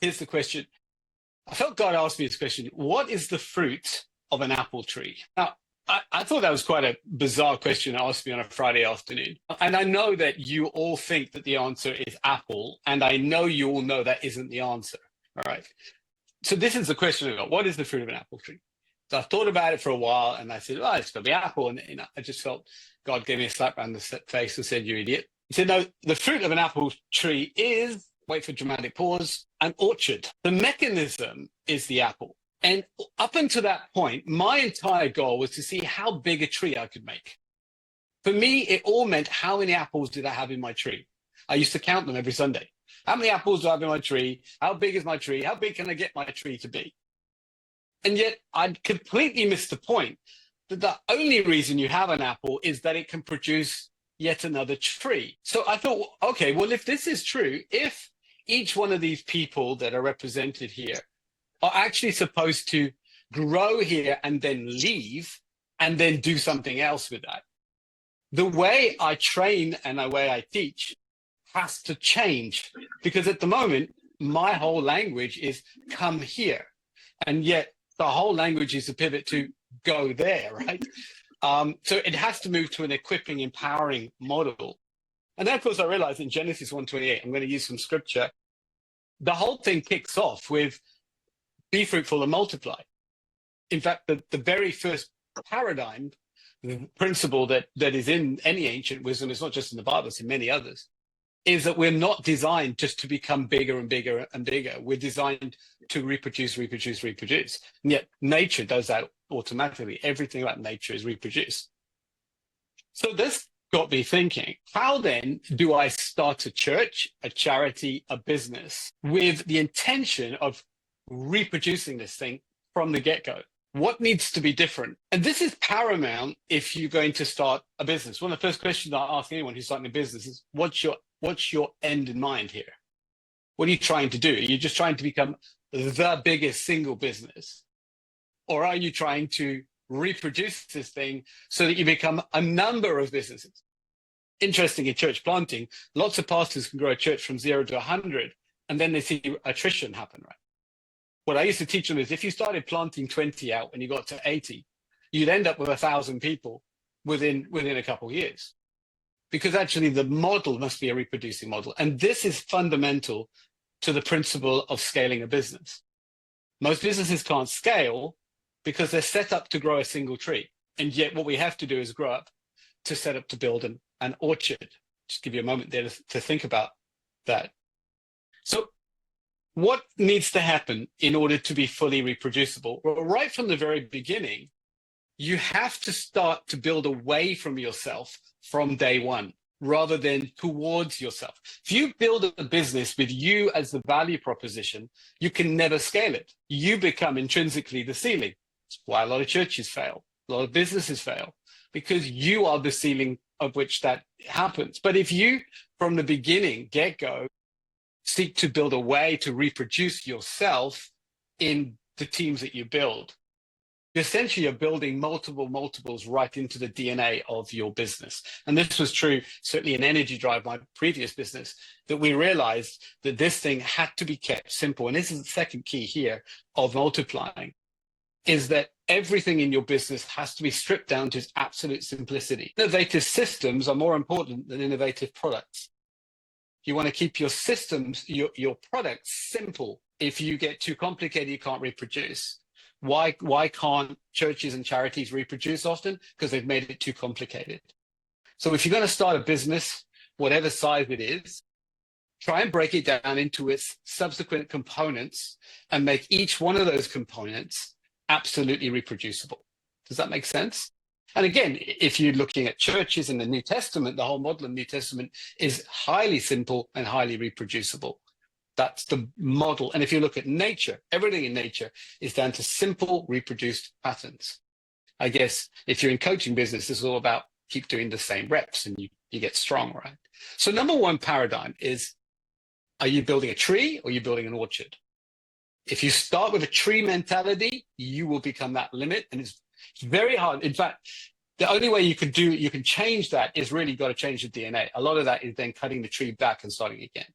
Here's the question. I felt God asked me this question. What is the fruit of an apple tree? Now, I thought that was quite a bizarre question to ask me on a Friday afternoon. And I know that you all think that the answer is apple, and I know you all know that isn't the answer. All right. So this is the question about what is the fruit of an apple tree? So I thought about it for a while, and I said, "Oh, it's going to be apple." And I just felt God gave me a slap around the face and said, "You idiot." He said, "No, the fruit of an apple tree is," wait for dramatic pause, "an orchard. The mechanism is the apple." And up until that point, my entire goal was to see how big a tree I could make. For me, it all meant how many apples did I have in my tree? I used to count them every Sunday. How many apples do I have in my tree? How big is my tree? How big can I get my tree to be? And yet I'd completely missed the point that the only reason you have an apple is that it can produce yet another tree. So I thought, okay, well, if this is true, if each one of these people that are represented here are actually supposed to grow here and then leave and then do something else with that, the way I train and the way I teach has to change, because at the moment, my whole language is come here. And yet the whole language is a pivot to go there, right? So it has to move to an equipping, empowering model. And then, of course, I realized in Genesis 1:28, I'm going to use some scripture. The whole thing kicks off with be fruitful and multiply. In fact, the very first paradigm, the principle that is in any ancient wisdom, it's not just in the Bible, it's in many others, is that we're not designed just to become bigger and bigger and bigger. We're designed to reproduce, reproduce, reproduce. And yet nature does that automatically. Everything about nature is reproduce. So this got me thinking, how then do I start a church, a charity, a business with the intention of reproducing this thing from the get-go? What needs to be different? And this is paramount if you're going to start a business. One of the first questions I ask anyone who's starting a business is, what's your end in mind here? What are you trying to do? Are you just trying to become the biggest single business? Or are you trying to reproduce this thing so that you become a number of businesses? Interesting in church planting, lots of pastors can grow a church from 0 to 100, and then they see attrition happen, right? What I used to teach them is if you started planting 20 out when you got to 80, you'd end up with 1,000 people within a couple of years. Because actually the model must be a reproducing model. And this is fundamental to the principle of scaling a business. Most businesses can't scale because they're set up to grow a single tree. And yet what we have to do is grow up to set up to build an orchard. Just give you a moment there to think about that. So what needs to happen in order to be fully reproducible? Well, right from the very beginning, you have to start to build away from yourself from day one, rather than towards yourself. If you build a business with you as the value proposition, you can never scale it. You become intrinsically the ceiling. That's why a lot of churches fail, a lot of businesses fail, because you are the ceiling of which that happens. But if you, from the beginning, get-go, seek to build a way to reproduce yourself in the teams that you build, essentially you're building multiples right into the DNA of your business. And this was true certainly in Energy Drive, my previous business, that we realized that this thing had to be kept simple. And this is the second key here of multiplying, is that everything in your business has to be stripped down to its absolute simplicity. Innovative systems are more important than innovative products. You want to keep your systems, your products simple. If you get too complicated, you can't reproduce. Why can't churches and charities reproduce often? Because they've made it too complicated. So if you're going to start a business, whatever size it is, try and break it down into its subsequent components and make each one of those components absolutely reproducible. Does that make sense? And again, if you're looking at churches in the New Testament, the whole model of New Testament is highly simple and highly reproducible. That's the model. And if you look at nature, everything in nature is down to simple, reproduced patterns. I guess if you're in coaching business, it's all about keep doing the same reps and you get strong, right? So number one paradigm is, are you building a tree or are you building an orchard? If you start with a tree mentality, you will become that limit. And it's very hard. In fact, the only way you can change that is really got to change the DNA. A lot of that is then cutting the tree back and starting again.